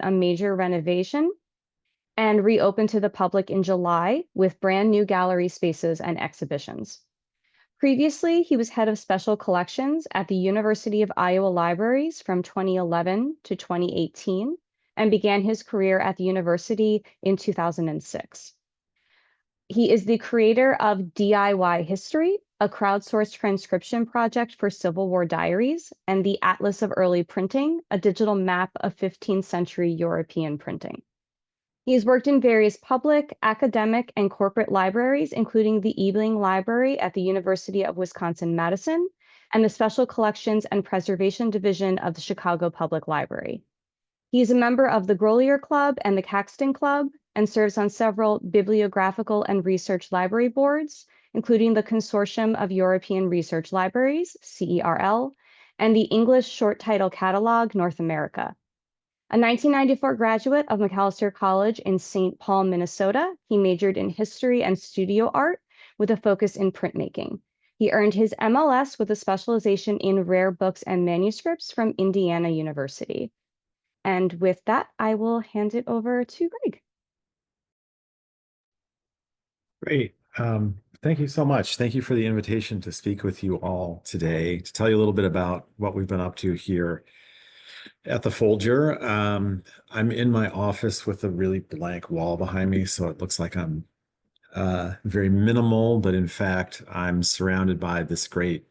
a major renovation and reopened to the public in July with brand new gallery spaces and exhibitions. Previously, he was head of special collections at the University of Iowa Libraries from 2011 to 2018 and began his career at the university in 2006. He is the creator of DIY History, a crowdsourced transcription project for Civil War diaries, and the Atlas of Early Printing, a digital map of 15th century European printing. He has worked in various public, academic, and corporate libraries, including the Ebling Library at the University of Wisconsin-Madison and the Special Collections and Preservation Division of the Chicago Public Library. He is a member of the Grolier Club and the Caxton Club and serves on several bibliographical and research library boards, including the Consortium of European Research Libraries, CERL, and the English Short Title Catalog North America. A 1994 graduate of Macalester College in St. Paul, Minnesota, he majored in history and studio art with a focus in printmaking. He earned his MLS with a specialization in rare books and manuscripts from Indiana University. And with that, I will hand it over to Greg. Great. Thank you so much. Thank you for the invitation to speak with you all today, to tell you a little bit about what we've been up to here at the Folger. I'm in my office with a really blank wall behind me, so it looks like I'm very minimal, but in fact, I'm surrounded by this great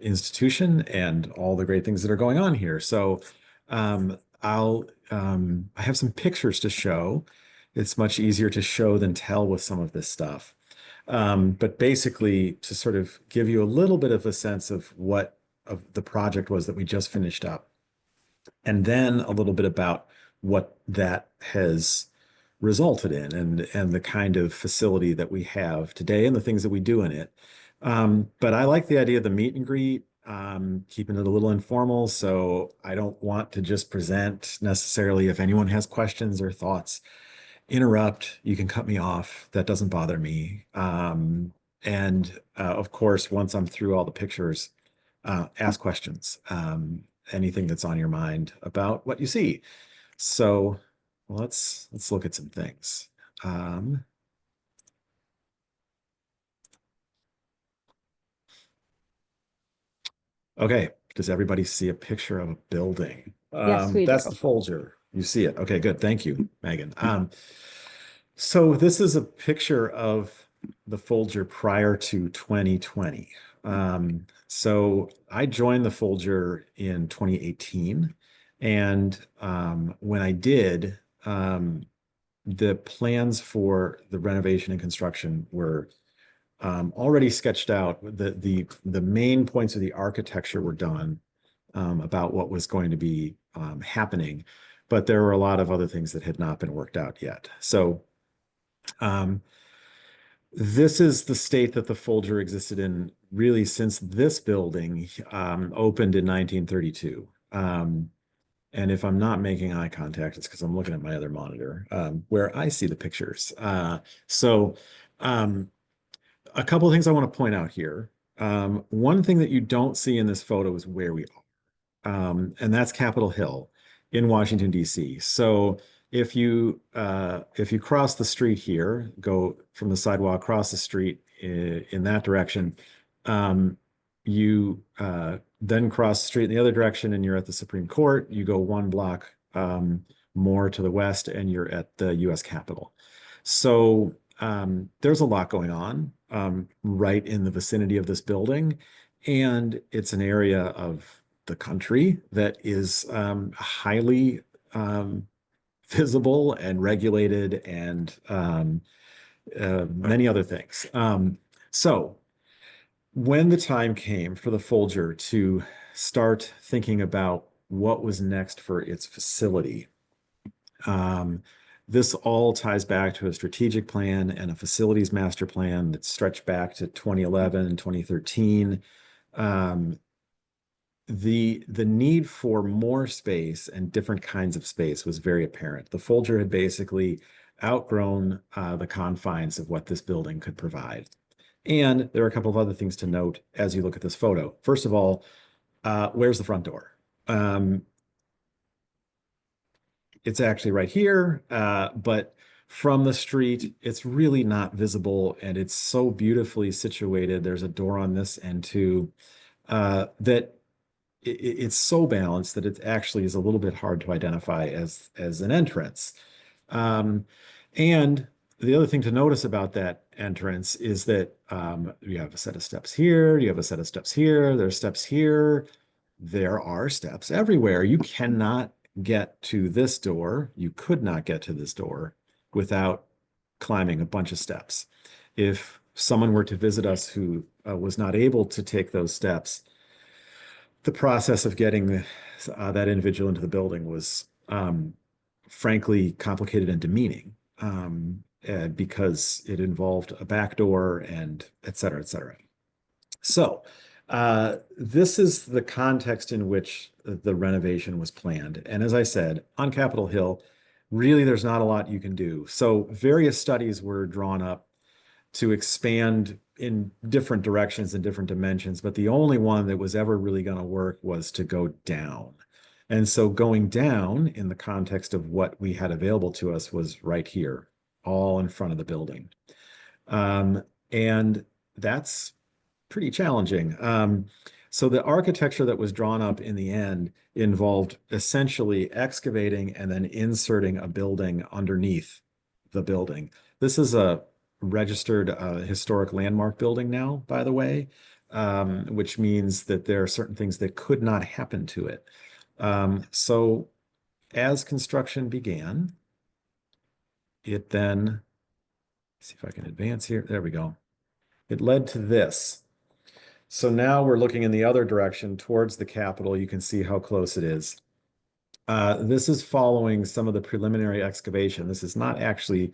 institution and all the great things that are going on here. So I have some pictures to show. It's much easier to show than tell with some of this stuff. But basically, to sort of give you a little bit of a sense of what the project was that we just finished up, and then a little bit about what that has resulted in and the kind of facility that we have today and the things that we do in it. But I like the idea of the meet and greet, keeping it a little informal. So I don't want to just present necessarily. If anyone has questions or thoughts, interrupt. You can cut me off. That doesn't bother me. Of course, once I'm through all the pictures, ask questions. Anything that's on your mind about what you see. So let's look at some things. Okay, does everybody see a picture of a building? Yes, we That's do. the Folger. You see it. Okay, good. Thank you, Megan. So this is a picture of the Folger prior to 2020. So I joined the Folger in 2018. And when I did, the plans for the renovation and construction were already sketched out. The main points of the architecture were done about what was going to be happening, but there were a lot of other things that had not been worked out yet. So this is the state that the Folger existed in really since this building opened in 1932. And if I'm not making eye contact, it's because I'm looking at my other monitor where I see the pictures. A couple of things I want to point out here. One thing that you don't see in this photo is where we are, and that's Capitol Hill in Washington, D.C. So if you cross the street here, go from the sidewalk, cross the street in that direction, you then cross the street in the other direction and you're at the Supreme Court. You go one block more to the west and you're at the U.S. Capitol. So there's a lot going on right in the vicinity of this building, and it's an area of the country that is highly visible and regulated and many other things. So when the time came for the Folger to start thinking about what was next for its facility, this all ties back to a strategic plan and a facilities master plan that stretched back to 2011 and 2013. The need for more space and different kinds of space was very apparent. The Folger had basically outgrown the confines of what this building could provide. And there are a couple of other things to note as you look at this photo. First of all, where's the front door? it's actually right here, but from the street, it's really not visible, and it's so beautifully situated. There's a door on this end too, that it's so balanced that it actually is a little bit hard to identify as an entrance. Um, and the other thing to notice about that entrance is that you have a set of steps here, you have a set of steps here, there's steps here, there are steps everywhere. You cannot get to this door. You could not get to this door without climbing a bunch of steps. If someone were to visit us who was not able to take those steps, the process of getting that individual into the building was frankly complicated and demeaning, because it involved a back door and et cetera, et cetera. So this is the context in which the renovation was planned. And as I said, on Capitol Hill, really there's not a lot you can do. So various studies were drawn up to expand in different directions and different dimensions, but the only one that was ever really going to work was to go down. And so going down in the context of what we had available to us was right here, all in front of the building. And that's pretty challenging. So the architecture that was drawn up in the end involved essentially excavating and then inserting a building underneath the building. This is a registered historic landmark building now, by the way, which means that there are certain things that could not happen to it. So as construction began, it then, see if I can advance here. There we go. It led to this. So now we're looking in the other direction towards the Capitol. You can see how close it is. This is following some of the preliminary excavation. This is not actually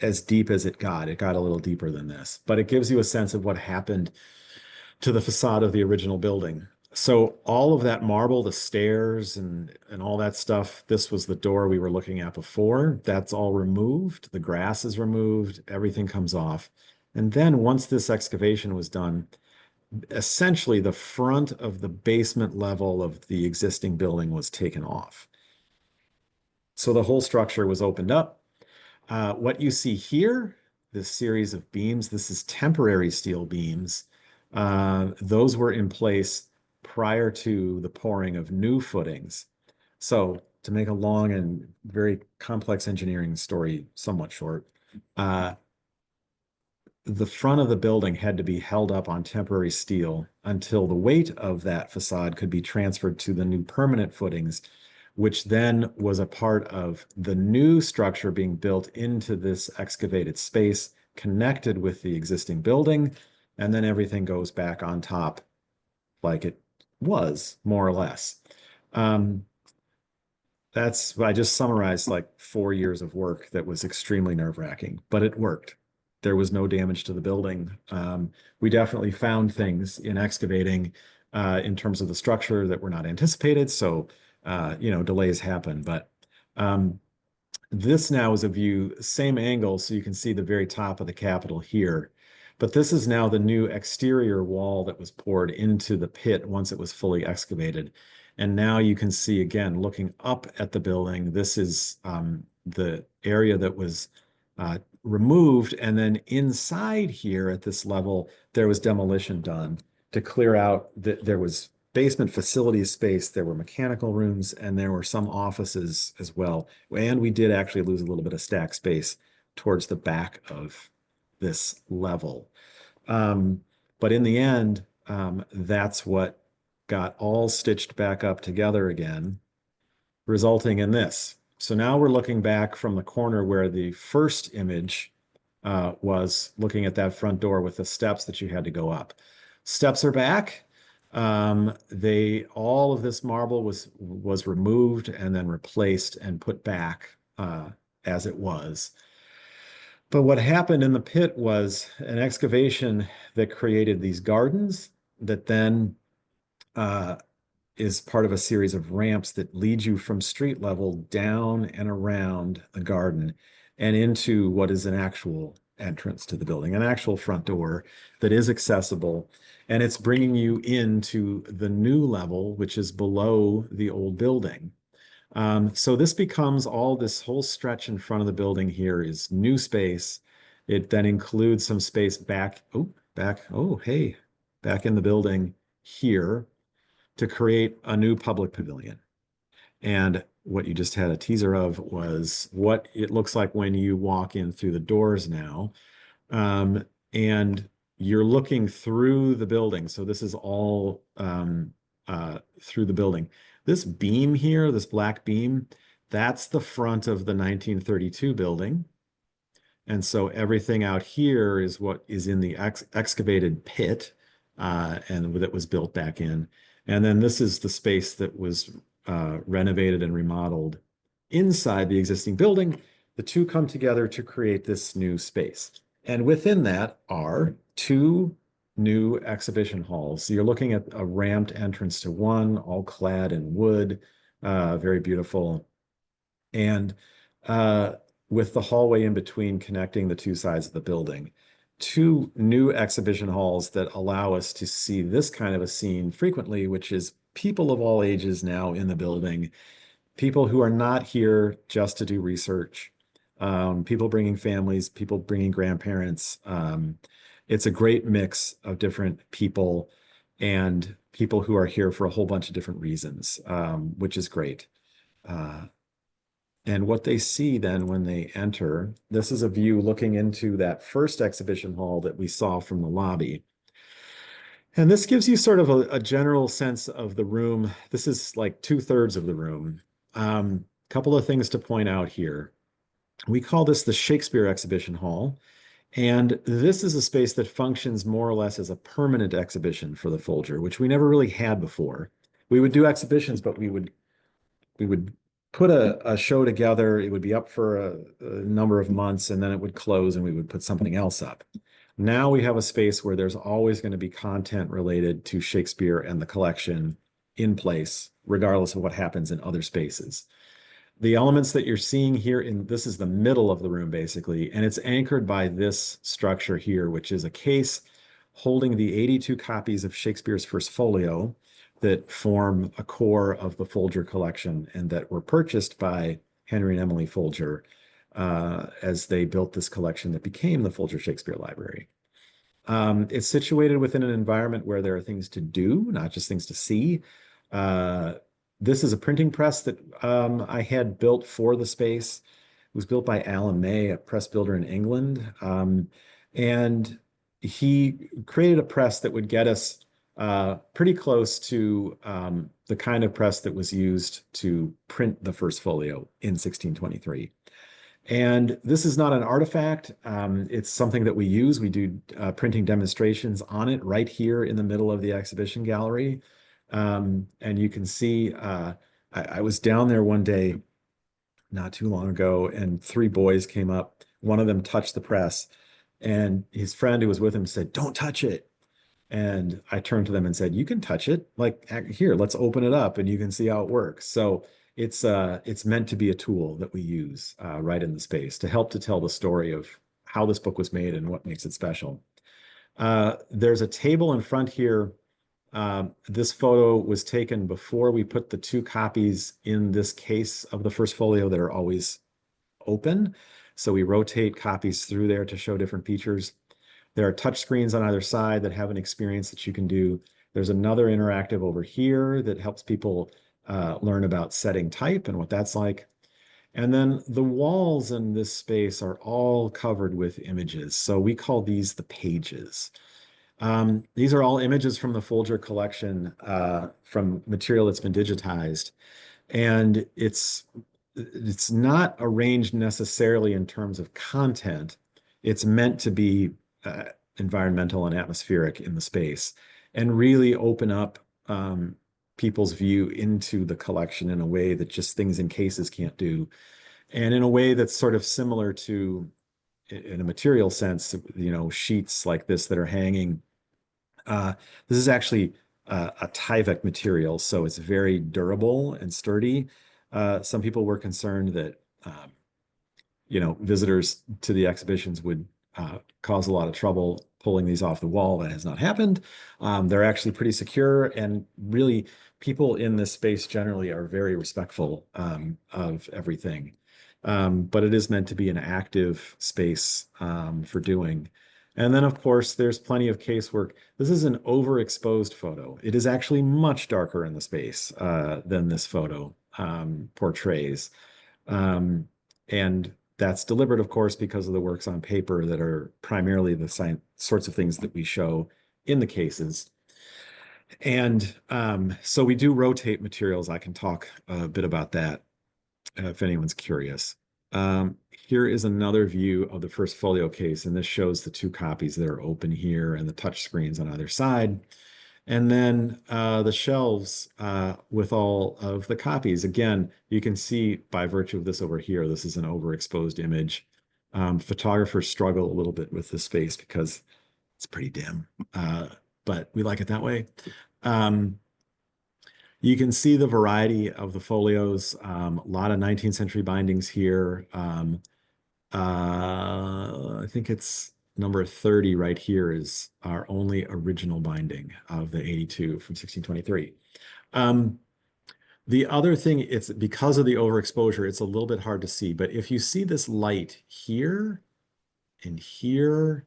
as deep as it got. It got a little deeper than this, but it gives you a sense of what happened to the facade of the original building. So all of that marble, the stairs and all that stuff, this was the door we were looking at before. That's all removed. The grass is removed. Everything comes off. And then once this excavation was done, essentially the front of the basement level of the existing building was taken off. So the whole structure was opened up. What you see here, this series of beams, this is temporary steel beams. Those were in place prior to the pouring of new footings. So to make a long and very complex engineering story somewhat short, the front of the building had to be held up on temporary steel until the weight of that facade could be transferred to the new permanent footings, which then was a part of the new structure being built into this excavated space, connected with the existing building, and then everything goes back on top like it was, more or less. I just summarized like 4 years of work that was extremely nerve-wracking, but it worked. There was no damage to the building. We definitely found things in excavating in terms of the structure that were not anticipated. So, delays happen, but this now is a view, same angle, so you can see the very top of the Capitol here. But this is now the new exterior wall that was poured into the pit once it was fully excavated. And now you can see, again, looking up at the building, this is the area that was removed. And then inside here at this level, there was demolition done to clear out that there was basement facilities space, there were mechanical rooms, and there were some offices as well. And we did actually lose a little bit of stack space towards the back of this level. But in the end, that's what got all stitched back up together again, resulting in this. So now we're looking back from the corner where the first image was looking at that front door with the steps that you had to go up. Steps are back. All of this marble was removed and then replaced and put back as it was. But what happened in the pit was an excavation that created these gardens that then is part of a series of ramps that lead you from street level down and around the garden and into what is an actual entrance to the building, an actual front door that is accessible. And it's bringing you into the new level, which is below the old building. So this becomes all this whole stretch in front of the building here is new space. It then includes some space back in the building here to create a new public pavilion. And what you just had a teaser of was what it looks like when you walk in through the doors now. And you're looking through the building. So this is all through the building. This beam here, this black beam, that's the front of the 1932 building. And so everything out here is what is in the excavated pit and that was built back in. And then this is the space that was renovated and remodeled inside the existing building. The two come together to create this new space. And within that are two new exhibition halls. So you're looking at a ramped entrance to one, all clad in wood, very beautiful. And with the hallway in between connecting the two sides of the building. Two new exhibition halls that allow us to see this kind of a scene frequently, which is people of all ages now in the building, people who are not here just to do research, people bringing families, people bringing grandparents. It's a great mix of different people and people who are here for a whole bunch of different reasons, which is great. And what they see then when they enter, this is a view looking into that first exhibition hall that we saw from the lobby. And this gives you sort of a general sense of the room. This is like 2/3 of the room. Couple of things to point out here. We call this the Shakespeare Exhibition Hall. And this is a space that functions more or less as a permanent exhibition for the Folger, which we never really had before. We would do exhibitions, but we would put a show together. It would be up for a number of months and then it would close and we would put something else up. Now we have a space where there's always going to be content related to Shakespeare and the collection in place, regardless of what happens in other spaces. The elements that you're seeing here this is the middle of the room basically, and it's anchored by this structure here, which is a case holding the 82 copies of Shakespeare's First Folio that form a core of the Folger collection and that were purchased by Henry and Emily Folger as they built this collection that became the Folger Shakespeare Library. It's situated within an environment where there are things to do, not just things to see. This is a printing press that I had built for the space. It was built by Alan May, a press builder in England. And he created a press that would get us pretty close to the kind of press that was used to print the first folio in 1623. And this is not an artifact. It's something that we use. We do printing demonstrations on it right here in the middle of the exhibition gallery. And you can see, I was down there one day not too long ago, and 3 boys came up. One of them touched the press, and his friend who was with him said, "Don't touch it." And I turned to them and said, "You can touch it. Like, here, let's open it up and you can see how it works." So it's meant to be a tool that we use right in the space to help to tell the story of how this book was made and what makes it special. There's a table in front here. This photo was taken before we put the 2 copies in this case of the first folio that are always open. So we rotate copies through there to show different features. There are touch screens on either side that have an experience that you can do. There's another interactive over here that helps people learn about setting type and what that's like. And then the walls in this space are all covered with images. So we call these the pages. These are all images from the Folger collection from material that's been digitized. And it's not arranged necessarily in terms of content. It's meant to be environmental and atmospheric in the space and really open up people's view into the collection in a way that just things in cases can't do. And in a way that's sort of similar to, in a material sense, sheets like this that are hanging. This is actually a Tyvek material, so it's very durable and sturdy. Some people were concerned that, visitors to the exhibitions would cause a lot of trouble pulling these off the wall. That has not happened. They're actually pretty secure, and really people in this space generally are very respectful of everything. But it is meant to be an active space for doing. And then, of course, there's plenty of casework. This is an overexposed photo. It is actually much darker in the space than this photo portrays. And that's deliberate, of course, because of the works on paper that are primarily the sorts of things that we show in the cases. And so we do rotate materials. I can talk a bit about that if anyone's curious. Here is another view of the first folio case, and this shows the two copies that are open here and the touch screens on either side. And then the shelves with all of the copies. Again, you can see by virtue of this over here, this is an overexposed image. Photographers struggle a little bit with this space because it's pretty dim, but we like it that way. You can see the variety of the folios, a lot of 19th century bindings here. I think it's number 30 right here is our only original binding of the 82 from 1623. The other thing, it's because of the overexposure, it's a little bit hard to see, but if you see this light here and here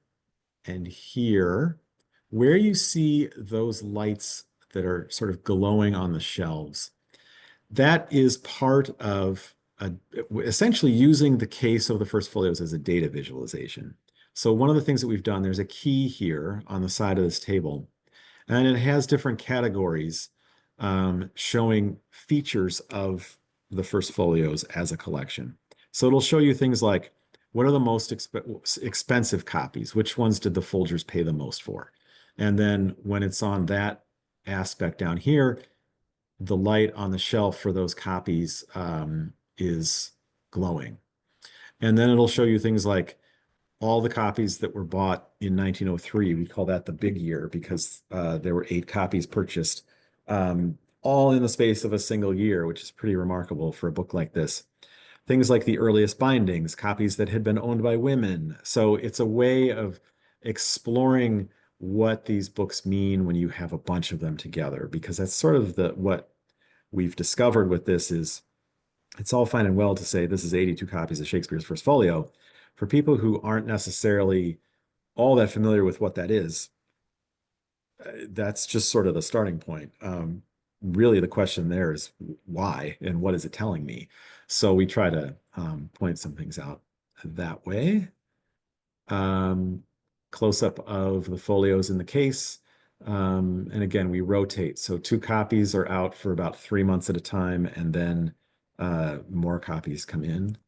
and here, where you see those lights that are sort of glowing on the shelves, that is part of essentially using the case of the first folios as a data visualization. So one of the things that we've done, there's a key here on the side of this table, and it has different categories showing features of the first folios as a collection. So it'll show you things like, what are the most expensive copies? Which ones did the Folgers pay the most for? And then when it's on that aspect down here, the light on the shelf for those copies is glowing. And then it'll show you things like all the copies that were bought in 1903. We call that the big year because there were 8 copies purchased, all in the space of a single year, which is pretty remarkable for a book like this. Things like the earliest bindings, copies that had been owned by women. So it's a way of exploring what these books mean when you have a bunch of them together, because that's sort of what we've discovered with this is it's all fine and well to say this is 82 copies of Shakespeare's First Folio. For people who aren't necessarily all that familiar with what that is, that's just sort of the starting point. Really, the question there is why and what is it telling me? So we try to point some things out that way. Close up of the folios in the case. And again, we rotate. So 2 copies are out for about 3 months at a time, and then more copies come in.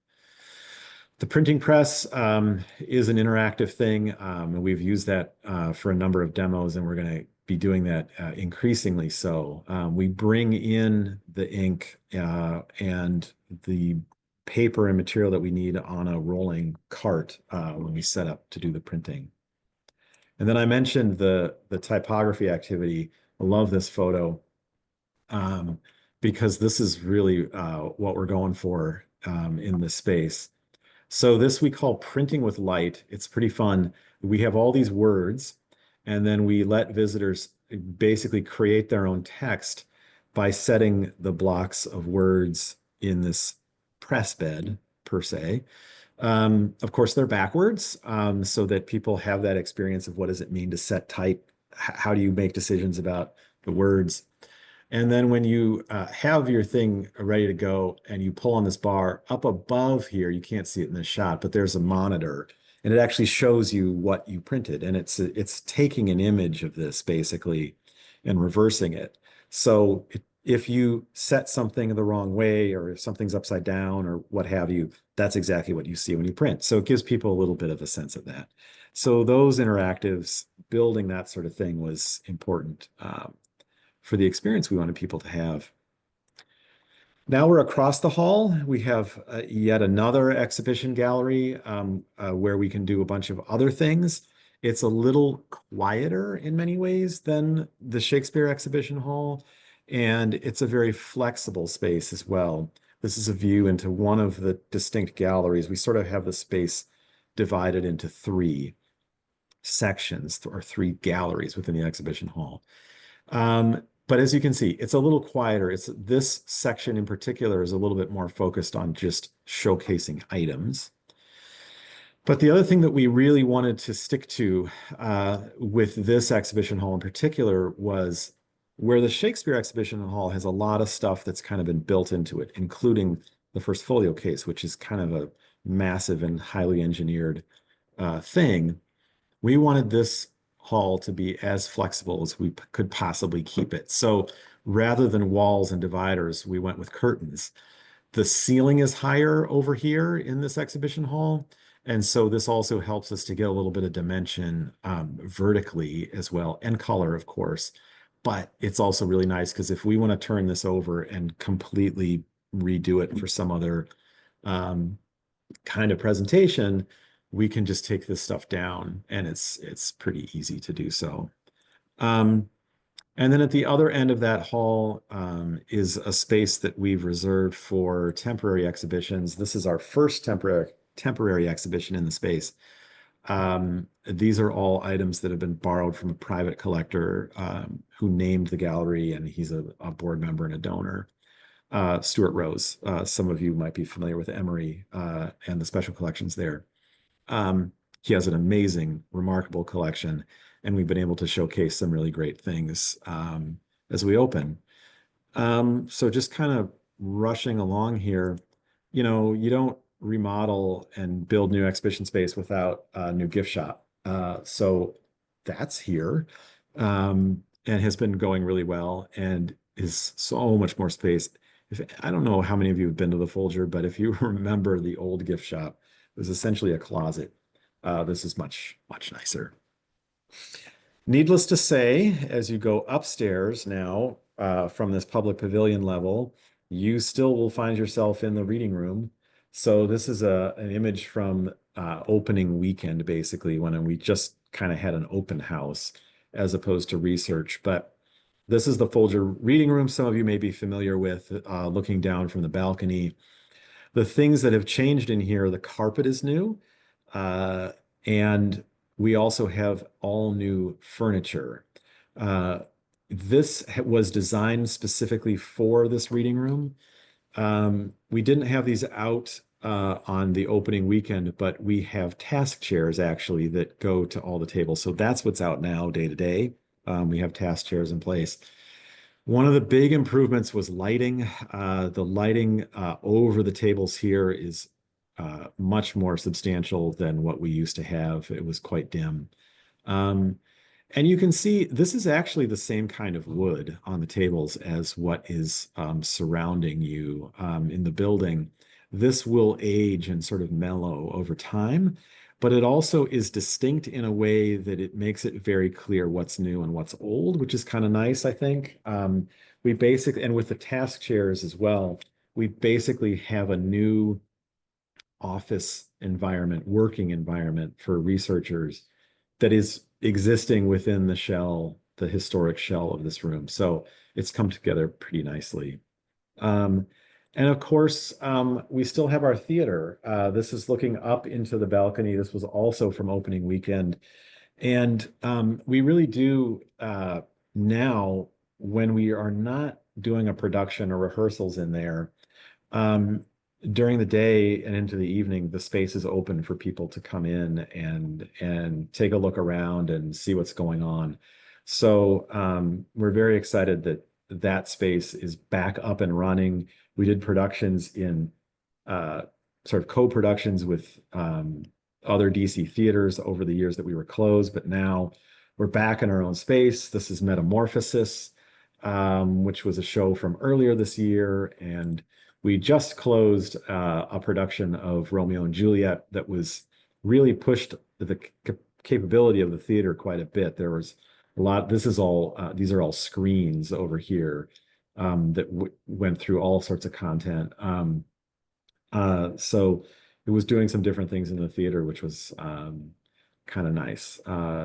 The printing press is an interactive thing, and we've used that for a number of demos, and we're going to be doing that increasingly so. We bring in the ink and the paper and material that we need on a rolling cart when we set up to do the printing. And then I mentioned the typography activity. I love this photo because this is really what we're going for in this space. So this we call printing with light. It's pretty fun. We have all these words, and then we let visitors basically create their own text by setting the blocks of words in this press bed, per se. Of course, they're backwards, so that people have that experience of what does it mean to set type? How do you make decisions about the words? And then when you have your thing ready to go and you pull on this bar up above here, you can't see it in this shot, but there's a monitor and it actually shows you what you printed. And it's taking an image of this basically and reversing it. So if you set something the wrong way, or if something's upside down or what have you, that's exactly what you see when you print. So it gives people a little bit of a sense of that. So those interactives, building that sort of thing was important for the experience we wanted people to have. Now we're across the hall. We have yet another exhibition gallery where we can do a bunch of other things. It's a little quieter in many ways than the Shakespeare Exhibition Hall, and it's a very flexible space as well. This is a view into one of the distinct galleries. We sort of have the space divided into 3. sections or 3 galleries within the exhibition hall. But as you can see, it's a little quieter. This section in particular is a little bit more focused on just showcasing items. But the other thing that we really wanted to stick to with this exhibition hall in particular was where the Shakespeare exhibition hall has a lot of stuff that's kind of been built into it, including the first folio case, which is kind of a massive and highly engineered thing. We wanted this hall to be as flexible as we could possibly keep it. So rather than walls and dividers, we went with curtains. The ceiling is higher over here in this exhibition hall. And so this also helps us to get a little bit of dimension vertically as well, and color, of course. But it's also really nice because if we want to turn this over and completely redo it for some other kind of presentation, we can just take this stuff down, and it's pretty easy to do so. And then at the other end of that hall is a space that we've reserved for temporary exhibitions. This is our first temporary exhibition in the space. These are all items that have been borrowed from a private collector who named the gallery, and he's a board member and a donor. Stuart Rose. Some of you might be familiar with Emory and the special collections there. He has an amazing, remarkable collection, and we've been able to showcase some really great things as we open. So just kind of rushing along here, you know, you don't remodel and build new exhibition space without a new gift shop. So that's here and has been going really well and is so much more space. I don't know how many of you have been to the Folger, but if you remember the old gift shop, it was essentially a closet. This is much, much nicer. Needless to say, as you go upstairs now from this public pavilion level, you still will find yourself in the reading room. So this is an image from opening weekend, basically, when we just kind of had an open house as opposed to research. But this is the Folger reading room. Some of you may be familiar with looking down from the balcony. The things that have changed in here, the carpet is new, and we also have all new furniture. This was designed specifically for this reading room. We didn't have these out on the opening weekend, but we have task chairs actually that go to all the tables. So that's what's out now day to day. We have task chairs in place. One of the big improvements was lighting. The lighting over the tables here is much more substantial than what we used to have. It was quite dim. And you can see this is actually the same kind of wood on the tables as what is surrounding you in the building. This will age and sort of mellow over time, but it also is distinct in a way that it makes it very clear what's new and what's old, which is kind of nice, I think. We basically, and with the task chairs as well, we basically have a new office environment, working environment for researchers that is existing within the shell, the historic shell of this room. So it's come together pretty nicely. And of course, we still have our theater. This is looking up into the balcony. This was also from opening weekend. And we really do now, when we are not doing a production or rehearsals in there, during the day and into the evening, the space is open for people to come in and take a look around and see what's going on. So we're very excited that that space is back up and running. We did productions in sort of co-productions with other DC theaters over the years that we were closed, but now we're back in our own space. This is Metamorphosis, which was a show from earlier this year, and we just closed a production of Romeo and Juliet that was really pushed the capability of the theater quite a bit. There was a lot. This is all. These are all screens over here that went through all sorts of content. So it was doing some different things in the theater, which was kind of nice.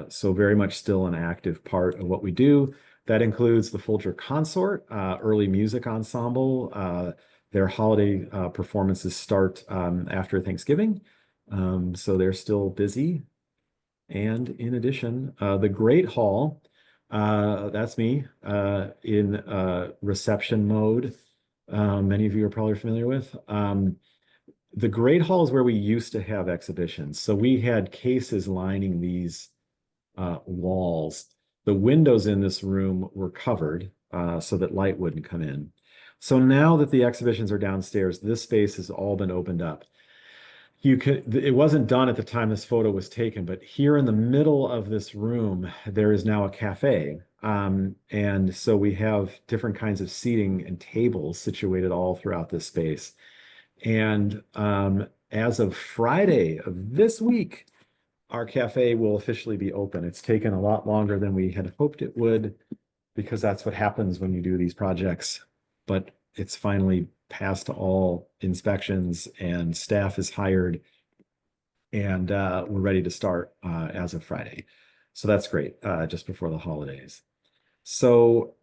So very much still an active part of what we do. That includes the Folger Consort, early music ensemble. Their holiday performances start after Thanksgiving, so they're still busy. And in addition, the Great Hall, that's me in reception mode. Many of you are probably familiar with. The Great Hall is where we used to have exhibitions. So we had cases lining these walls. The windows in this room were covered so that light wouldn't come in. So now that the exhibitions are downstairs, this space has all been opened up. It wasn't done at the time this photo was taken, but here in the middle of this room, there is now a cafe. And so we have different kinds of seating and tables situated all throughout this space. And as of Friday of this week, our cafe will officially be open. It's taken a lot longer than we had hoped it would, because that's what happens when you do these projects. But it's finally passed all inspections and staff is hired, and we're ready to start as of Friday. So that's great, just before the holidays. So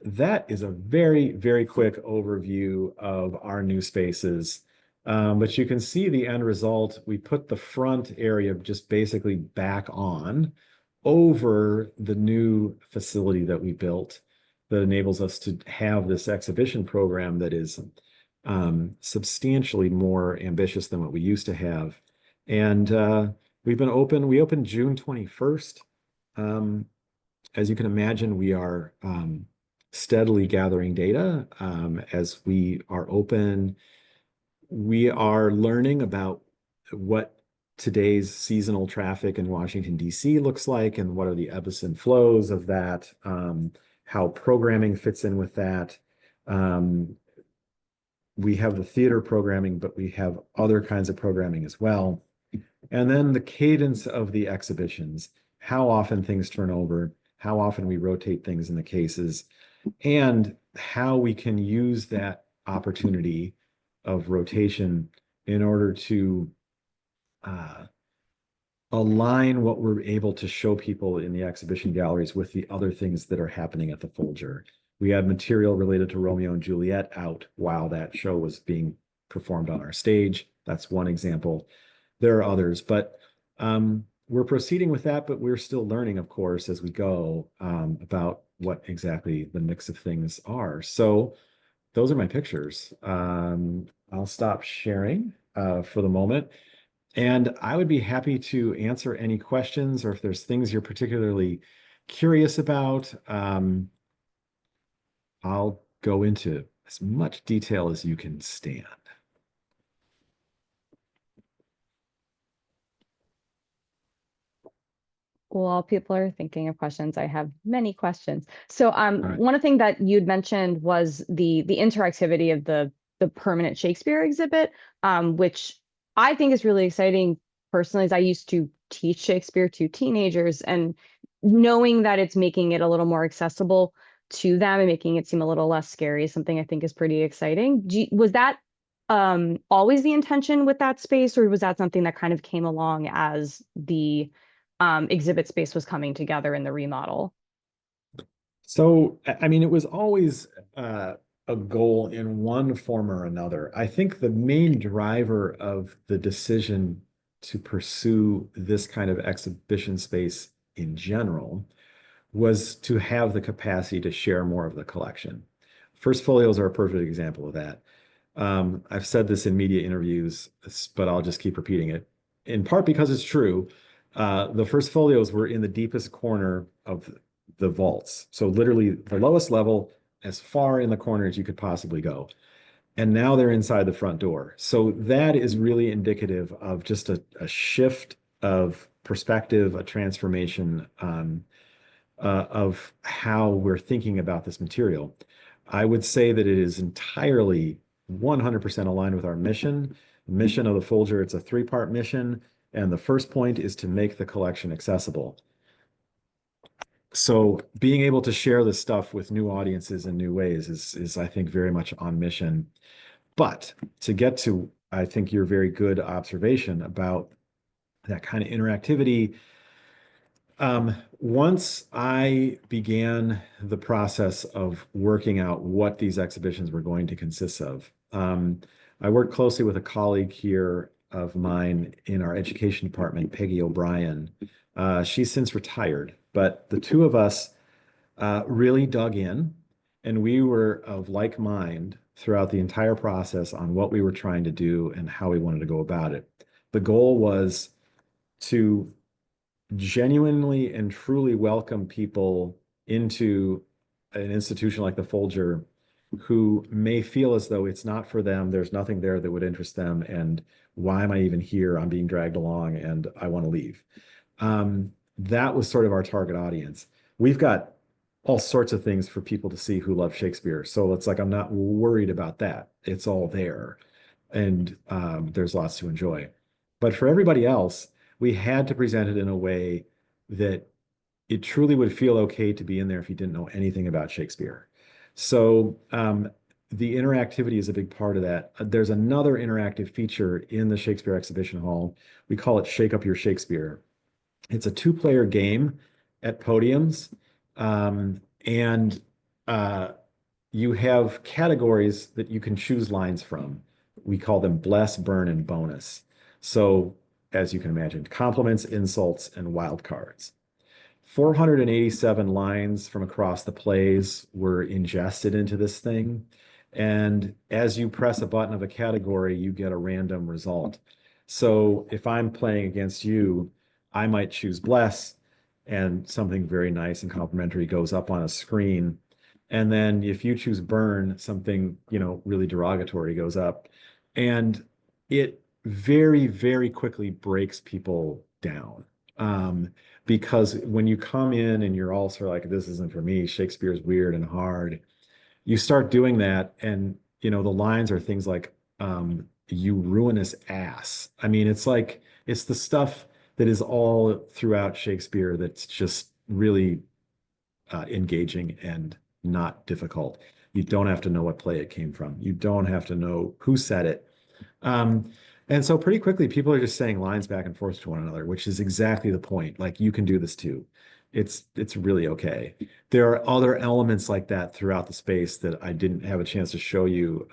that is a very, very quick overview of our new spaces. But you can see the end result. We put the front area just basically back on over the new facility that we built that enables us to have this exhibition program that is substantially more ambitious than what we used to have. And we opened June 21st. As you can imagine, we are steadily gathering data as we are open. We are learning about what today's seasonal traffic in Washington, D.C. looks like, and what are the ebbs and flows of that, how programming fits in with that. We have the theater programming, but we have other kinds of programming as well. And then the cadence of the exhibitions, how often things turn over, how often we rotate things in the cases, and how we can use that opportunity of rotation in order to align what we're able to show people in the exhibition galleries with the other things that are happening at the Folger. We had material related to Romeo and Juliet out while that show was being performed on our stage. That's one example. There are others, but we're proceeding with that, but we're still learning, of course, as we go about what exactly the mix of things are. So those are my pictures. I'll stop sharing for the moment. And I would be happy to answer any questions, or if there's things you're particularly curious about, I'll go into as much detail as you can stand. While people are thinking of questions, I have many questions. So right. one thing that you'd mentioned was the interactivity of the permanent Shakespeare exhibit, which I think is really exciting personally, as I used to teach Shakespeare to teenagers, and knowing that it's making it a little more accessible to them and making it seem a little less scary is something I think is pretty exciting. Was that always the intention with that space, or was that something that kind of came along as the exhibit space was coming together in the remodel? So, I mean, it was always a goal in one form or another. I think the main driver of the decision to pursue this kind of exhibition space in general was to have the capacity to share more of the collection. First folios are a perfect example of that. I've said this in media interviews, but I'll just keep repeating it, in part because it's true. The first folios were in the deepest corner of the vaults. So literally the lowest level, as far in the corner as you could possibly go. And now they're inside the front door. So that is really indicative of just a shift of perspective, a transformation of how we're thinking about this material. I would say that it is entirely 100% aligned with our mission. The mission of the Folger, it's a three-part mission. And the first point is to make the collection accessible. So being able to share this stuff with new audiences in new ways is I think, very much on mission. But to get to, I think, your very good observation about that kind of interactivity, once I began the process of working out what these exhibitions were going to consist of, I worked closely with a colleague here of mine in our education department, Peggy O'Brien, She's since retired, but the two of us really dug in, and we were of like mind throughout the entire process on what we were trying to do and how we wanted to go about it. The goal was to genuinely and truly welcome people into an institution like the Folger who may feel as though it's not for them, there's nothing there that would interest them, and why am I even here? I'm being dragged along and I want to leave. That was sort of our target audience. We've got all sorts of things for people to see who love Shakespeare. So it's like I'm not worried about that. It's all there. And there's lots to enjoy. But for everybody else, we had to present it in a way that it truly would feel okay to be in there if you didn't know anything about Shakespeare. So the interactivity is a big part of that. There's another interactive feature in the Shakespeare Exhibition Hall. We call it Shake Up Your Shakespeare. It's a two-player game at podiums, and you have categories that you can choose lines from. We call them bless, burn, and bonus. So, as you can imagine, compliments, insults, and wild cards. 487 lines from across the plays were ingested into this thing. And as you press a button of a category, you get a random result. So if I'm playing against you, I might choose bless, and something very nice and complimentary goes up on a screen. And then if you choose burn, something, really derogatory goes up. And it very, very quickly breaks people down. Because when you come in and you're all sort of like, this isn't for me, Shakespeare's weird and hard, you start doing that, and the lines are things like, you ruinous ass. I mean, it's the stuff that is all throughout Shakespeare that's just really engaging and not difficult. You don't have to know what play it came from. You don't have to know who said it. Um, and so pretty quickly, people are just saying lines back and forth to one another, which is exactly the point. Like, you can do this too. It's really okay. There are other elements like that throughout the space that I didn't have a chance to show you,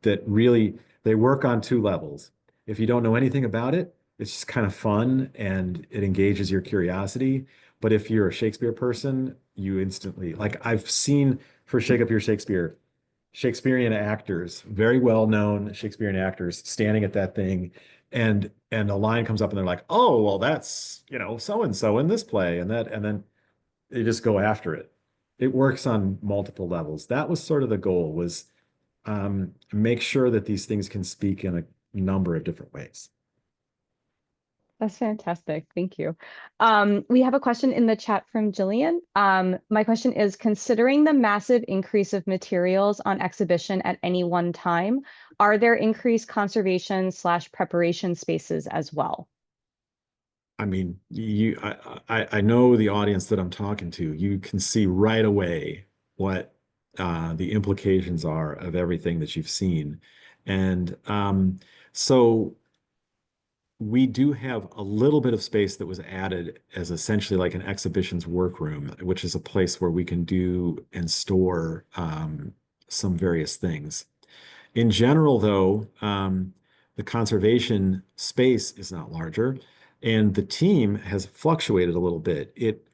that really, they work on two levels. If you don't know anything about it, it's just kind of fun and it engages your curiosity. But if you're a Shakespeare person, you instantly, like I've seen for Shake Up Your Shakespeare, Shakespearean actors, very well-known Shakespearean actors standing at that thing, and a line comes up and they're like, oh, well, that's, so and so in this play, and then they just go after it. It works on multiple levels. That was sort of the goal, was make sure that these things can speak in a number of different ways. That's fantastic. Thank you. We have a question in the chat from Jillian. My question is, considering the massive increase of materials on exhibition at any one time, are there increased conservation/preparation spaces as well? I mean, I know the audience that I'm talking to. You can see right away what the implications are of everything that you've seen. And so we do have a little bit of space that was added as essentially like an exhibitions workroom, which is a place where we can do and store some various things. In general, though, the conservation space is not larger, and the team has fluctuated a little bit. It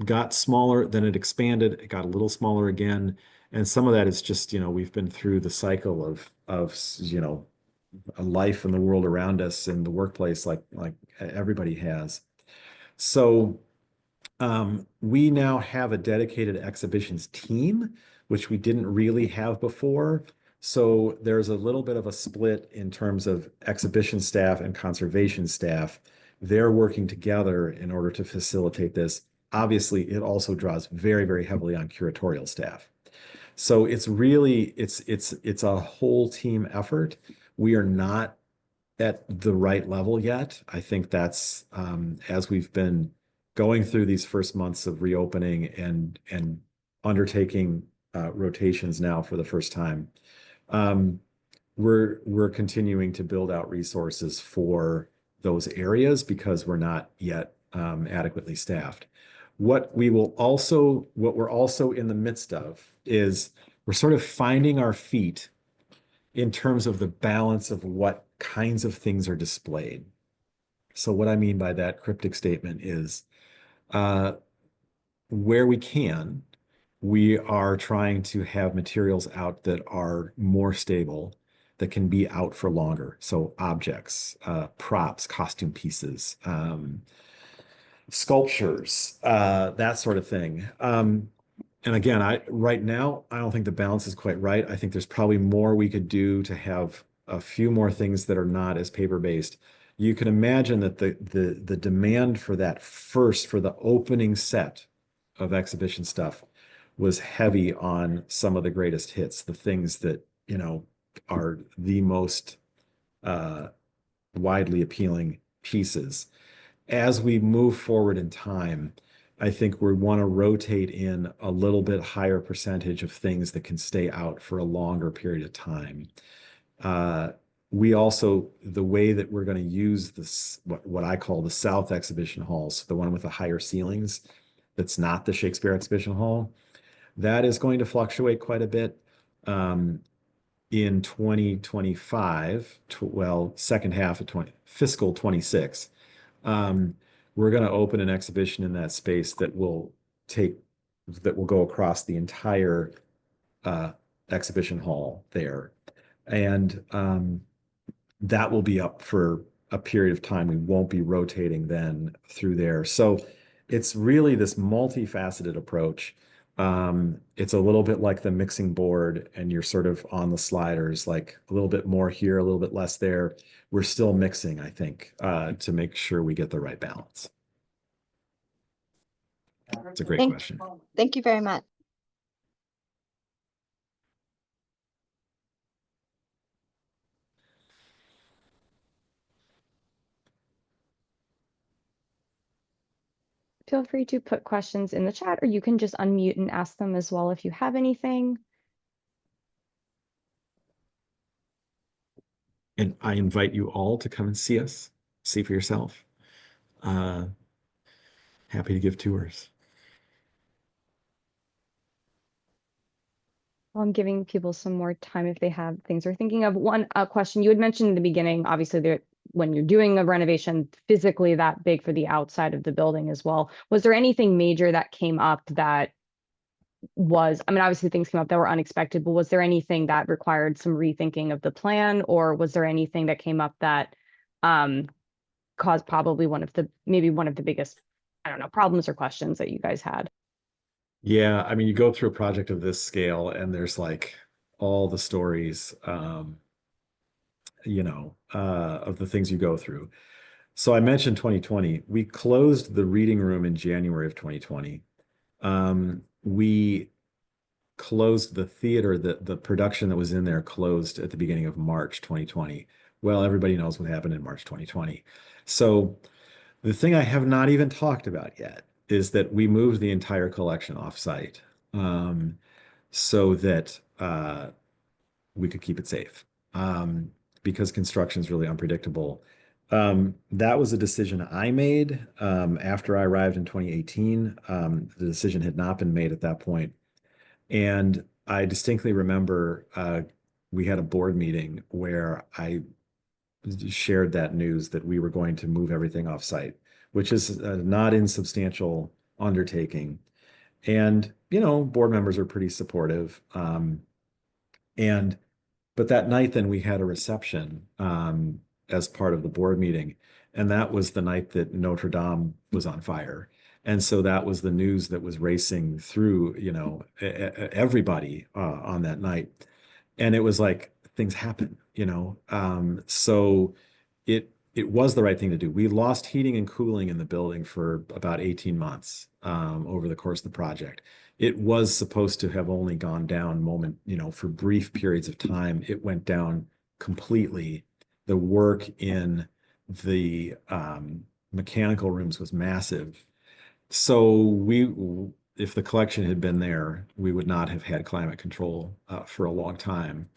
got smaller, then it expanded, it got a little smaller again, and some of that is just, we've been through the cycle of a life in the world around us and the workplace, like everybody has. So we now have a dedicated exhibitions team, which we didn't really have before. So there's a little bit of a split in terms of exhibition staff and conservation staff. They're working together in order to facilitate this. Obviously, it also draws very, very heavily on curatorial staff. So it's really, it's a whole team effort. We are not at the right level yet. I think that's as we've been going through these first months of reopening and undertaking rotations now for the first time. We're continuing to build out resources for those areas because we're not yet adequately staffed. What we're also in the midst of is we're sort of finding our feet in terms of the balance of what kinds of things are displayed. So what I mean by that cryptic statement is uh, where we can, we are trying to have materials out that are more stable, that can be out for longer. So objects, props, costume pieces, sculptures, that sort of thing. And again, right now, I don't think the balance is quite right. I think there's probably more we could do to have a few more things that are not as paper-based. You can imagine that the demand for that first, for the opening set of exhibition stuff was heavy on some of the greatest hits, the things that, are the most widely appealing pieces. As we move forward in time, I think we want to rotate in a little bit higher percentage of things that can stay out for a longer period of time. We also, the way that we're going to use this, what I call the South Exhibition Halls, the one with the higher ceilings, that's not the Shakespeare Exhibition Hall, that is going to fluctuate quite a bit. In 2025, well, second half of fiscal 26, we're going to open an exhibition in that space that will go across the entire exhibition hall there. And that will be up for a period of time. We won't be rotating then through there. So it's really this multifaceted approach. It's a little bit like the mixing board, and you're sort of on the sliders, like a little bit more here, a little bit less there. We're still mixing, I think, to make sure we get the right balance. It's a great question. Thank you very much. Feel free to put questions in the chat, or you can just unmute and ask them as well if you have anything. And I invite you all to come and see us, see for yourself. Happy to give tours. Well, I'm giving people some more time if they have things they're thinking of. One question you had mentioned in the beginning, obviously there, when you're doing a renovation physically that big for the outside of the building as well, was there anything major that came up that was, I mean, obviously things came up that were unexpected, but was there anything that required some rethinking of the plan, or was there anything that came up that caused probably maybe one of the biggest, I don't know, problems or questions that you guys had? Yeah, I mean, you go through a project of this scale and there's like all the stories, of the things you go through. So I mentioned 2020. We closed the reading room in January of 2020. We closed the theater, the production that was in there closed at the beginning of March 2020. Well, everybody knows what happened in March 2020. So the thing I have not even talked about yet is that we moved the entire collection offsite, so that we could keep it safe, because construction is really unpredictable. That was a decision I made after I arrived in 2018. The decision had not been made at that point. And I distinctly remember we had a board meeting where I shared that news that we were going to move everything offsite, which is a not insubstantial undertaking. And, board members are pretty supportive. But that night, then we had a reception as part of the board meeting. And that was the night that Notre Dame was on fire. And so that was the news that was racing through, everybody on that night. And it was like things happen, so it was the right thing to do. We lost heating and cooling in the building for about 18 months over the course of the project. It was supposed to have only gone down for brief periods of time. It went down completely. The work in the mechanical rooms was massive. So if the collection had been there, we would not have had climate control for a long time.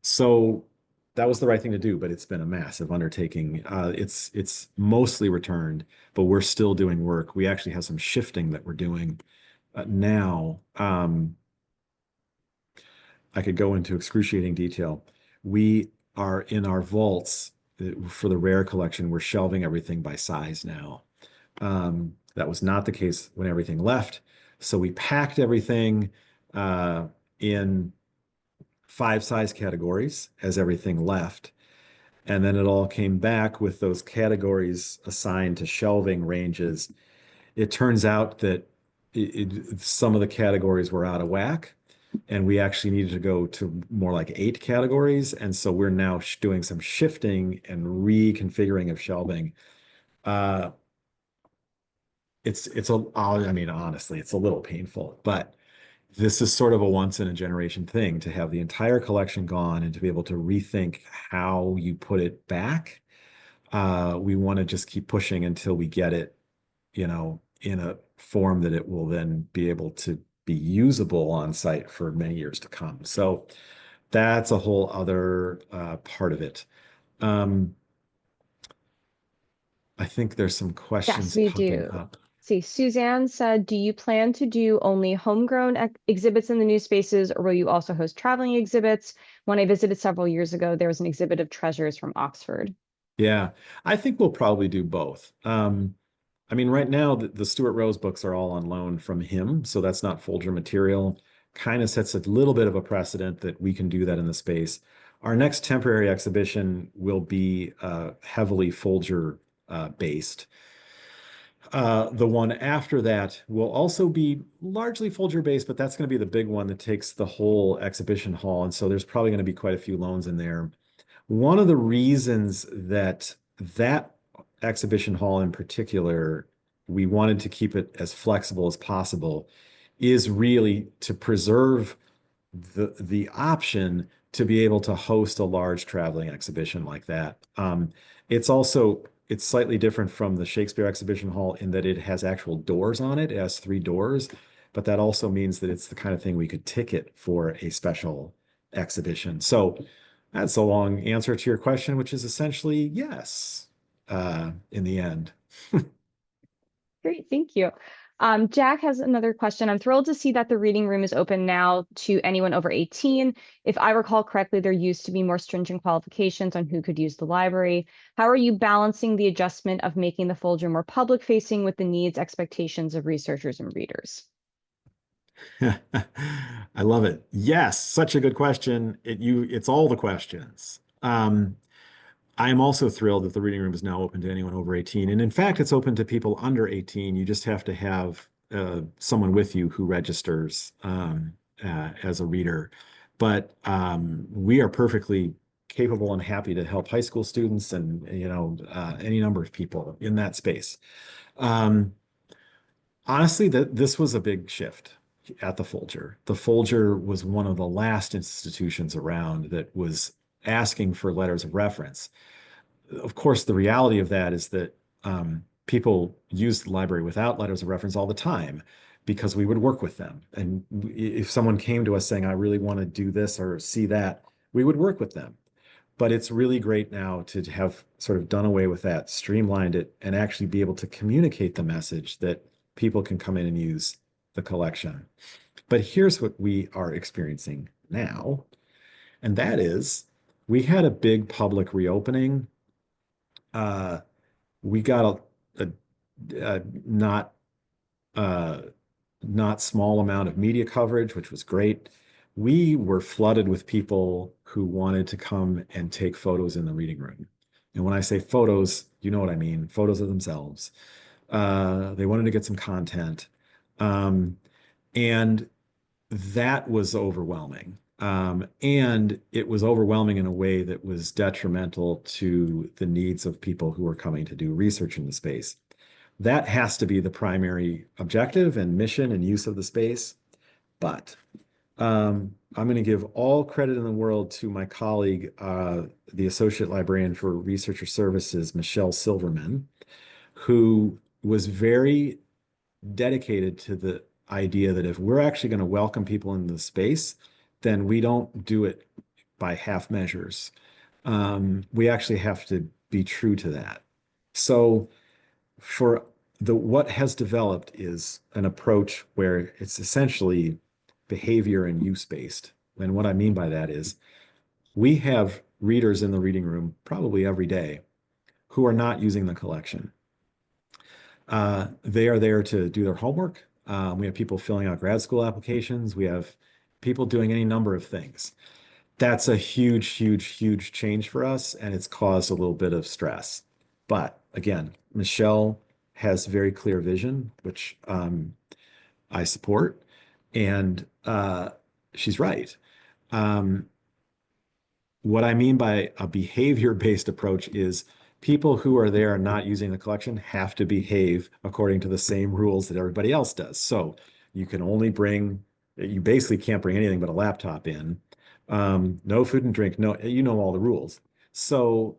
So that was the right thing to do, but it's been a massive undertaking. It's mostly returned, but we're still doing work. We actually have some shifting that we're doing now. I could go into excruciating detail. We are in our vaults for the rare collection, we're shelving everything by size now. That was not the case when everything left. So we packed everything in 5 size categories as everything left. And then it all came back with those categories assigned to shelving ranges. It turns out that some of the categories were out of whack, and we actually needed to go to more like 8 categories. And so we're now doing some shifting and reconfiguring of shelving. I mean, honestly, it's a little painful, but this is sort of a once in a generation thing to have the entire collection gone and to be able to rethink how you put it back. We want to just keep pushing until we get it, in a form that it will then be able to be usable on site for many years to come. So that's a whole other part of it. I think there's some Yes, questions we popping do. up. See, Suzanne said, do you plan to do only homegrown exhibits in the new spaces, or will you also host traveling exhibits? When I visited several years ago, there was an exhibit of treasures from Oxford. Yeah, I think we'll probably do both. I mean, right now, the Stuart Rose books are all on loan from him, so that's not Folger material. Kind of sets a little bit of a precedent that we can do that in the space. Our next temporary exhibition will be heavily Folger based. The one after that will also be largely Folger based, but that's going to be the big one that takes the whole exhibition hall. And so there's probably going to be quite a few loans in there. One of the reasons that exhibition hall in particular, we wanted to keep it as flexible as possible, is really to preserve the option to be able to host a large traveling exhibition like that. It's slightly different from the Shakespeare Exhibition Hall in that it has actual doors on it. It has 3 doors, but that also means that it's the kind of thing we could ticket for a special exhibition. So that's a long answer to your question, which is essentially yes, in the end. Great, thank you. Jack has another question. I'm thrilled to see that the reading room is open now to anyone over 18. If I recall correctly, there used to be more stringent qualifications on who could use the library. How are you balancing the adjustment of making the Folger more public facing with the needs, expectations of researchers and readers? I love it. Yes, such a good question. It's all the questions. I am also thrilled that the reading room is now open to anyone over 18. And in fact, it's open to people under 18. You just have to have someone with you who registers as a reader. But we are perfectly capable and happy to help high school students and any number of people in that space. Honestly, this was a big shift at the Folger. The Folger was one of the last institutions around that was asking for letters of reference. Of course, the reality of that is that people use the library without letters of reference all the time because we would work with them. And if someone came to us saying, I really want to do this or see that, we would work with them. But it's really great now to have sort of done away with that, streamlined it, and actually be able to communicate the message that people can come in and use the collection. But here's what we are experiencing now, and that is we had a big public reopening. We got a not small amount of media coverage, which was great. We were flooded with people who wanted to come and take photos in the reading room. And when I say photos, you know what I mean, photos of themselves. They wanted to get some content. And that was overwhelming. And it was overwhelming in a way that was detrimental to the needs of people who are coming to do research in the space. That has to be the primary objective and mission and use of the space. But I'm going to give all credit in the world to my colleague, the Associate Librarian for Researcher Services, Michelle Silverman, who was very dedicated to the idea that if we're actually going to welcome people into the space, then we don't do it by half measures. We actually have to be true to that. So for what has developed is an approach where it's essentially behavior and use based. And what I mean by that is we have readers in the reading room probably every day who are not using the collection. They are there to do their homework. We have people filling out grad school applications. We have people doing any number of things. That's a huge, huge, huge change for us, and it's caused a little bit of stress. But again, Michelle has very clear vision, which I support, and she's right. Um, what I mean by a behavior-based approach is people who are there and not using the collection have to behave according to the same rules that everybody else does. So you can only bring, you basically can't bring anything but a laptop in. No food and drink, no, you know all the rules. So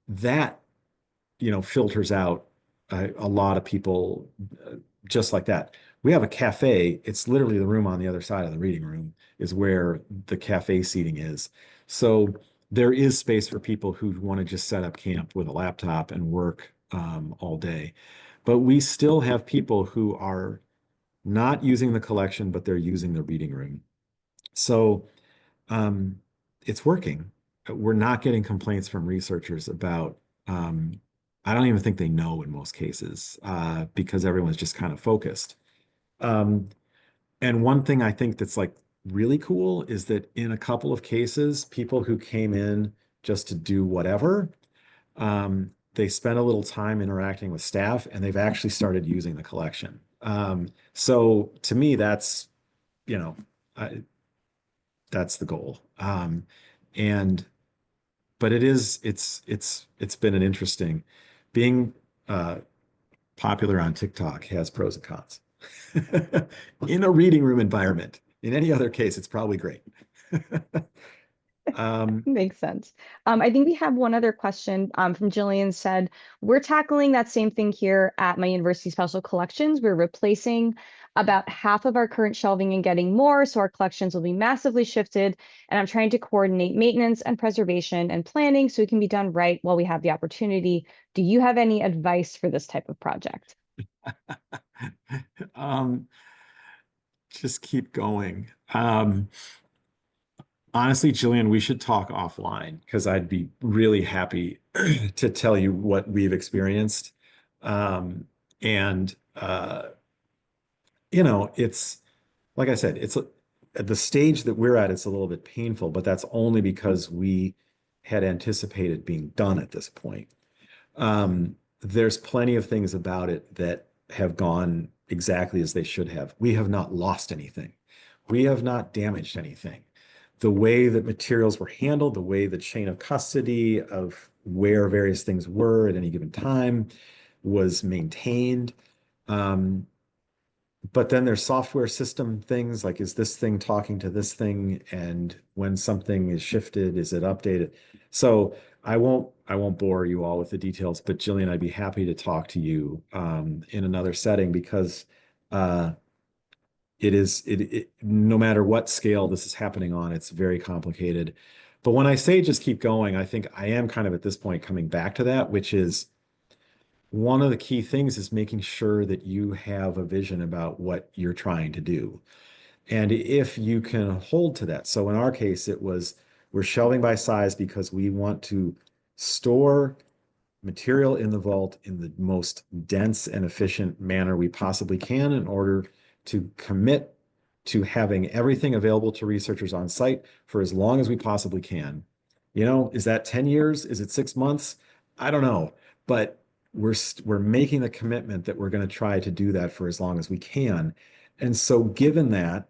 that, filters out a lot of people just like that. We have a cafe. It's literally the room on the other side of the reading room is where the cafe seating is. So there is space for people who want to just set up camp with a laptop and work all day. But we still have people who are not using the collection, but they're using the reading room. So um, it's working. We're not getting complaints from researchers about, I don't even think they know in most cases because everyone's just kind of focused. Um, and one thing I think that's like really cool is that in a couple of cases, people who came in just to do whatever, they spent a little time interacting with staff and they've actually started using the collection. So to me, that's, you know, I, that's the goal. And but it's been an interesting being popular on TikTok has pros and cons. In a reading room environment. In any other case, it's probably great. Makes sense. I think we have one other question from Jillian said, we're tackling that same thing here at my university special collections. We're replacing about half of our current shelving and getting more, so our collections will be massively shifted. And I'm trying to coordinate maintenance and preservation and planning so it can be done right while we have the opportunity. Do you have any advice for this type of project? Just keep going. Honestly, Jillian, we should talk offline because I'd be really happy to tell you what we've experienced. And it's like I said, it's at the stage that we're at, it's a little bit painful, but that's only because we had anticipated being done at this point. There's plenty of things about it that have gone exactly as they should have. We have not lost anything. We have not damaged anything. The way that materials were handled, the way the chain of custody of where various things were at any given time was maintained. But then there's software system things like, is this thing talking to this thing? And when something is shifted, is it updated? So I won't bore you all with the details, but Jillian, I'd be happy to talk to you in another setting because no matter what scale this is happening on, it's very complicated. But when I say just keep going, I think I am kind of at this point coming back to that, which is one of the key things is making sure that you have a vision about what you're trying to do. And if you can hold to that. So in our case, we're shelving by size because we want to store material in the vault in the most dense and efficient manner we possibly can in order to commit to having everything available to researchers on site for as long as we possibly can. Is that 10 years? Is it 6 months? I don't know. But we're making the commitment that we're going to try to do that for as long as we can. And so given that,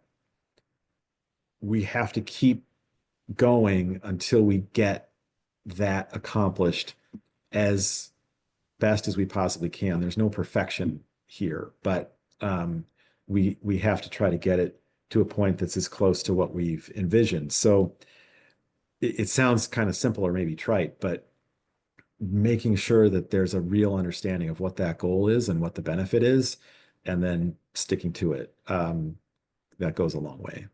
we have to keep going until we get that accomplished as best as we possibly can. There's no perfection here, but we have to try to get it to a point that's as close to what we've envisioned. So it sounds kind of simple or maybe trite, but making sure that there's a real understanding of what that goal is and what the benefit is, and then sticking to it, that goes a long way.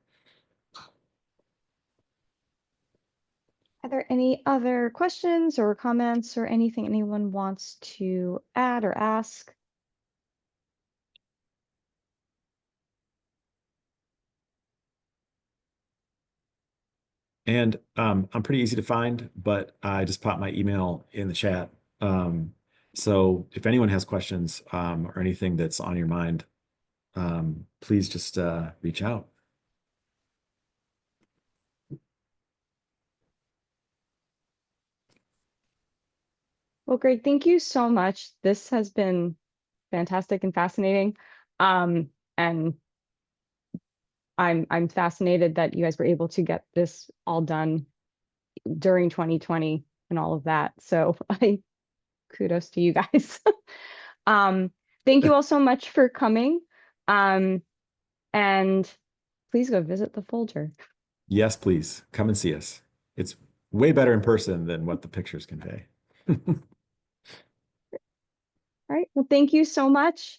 Are there any other questions or comments or anything anyone wants to add or ask? And I'm pretty easy to find, but I just popped my email in the chat. So if anyone has questions or anything that's on your mind, please just reach out. Well, Greg, thank you so much. This has been fantastic and fascinating. And I'm fascinated that you guys were able to get this all done during 2020 and all of that. So I kudos to you guys. Um, thank you all so much for coming. And please go visit the Folger. Yes, please come and see us. It's way better in person than what the pictures convey. All right. Well, thank you so much.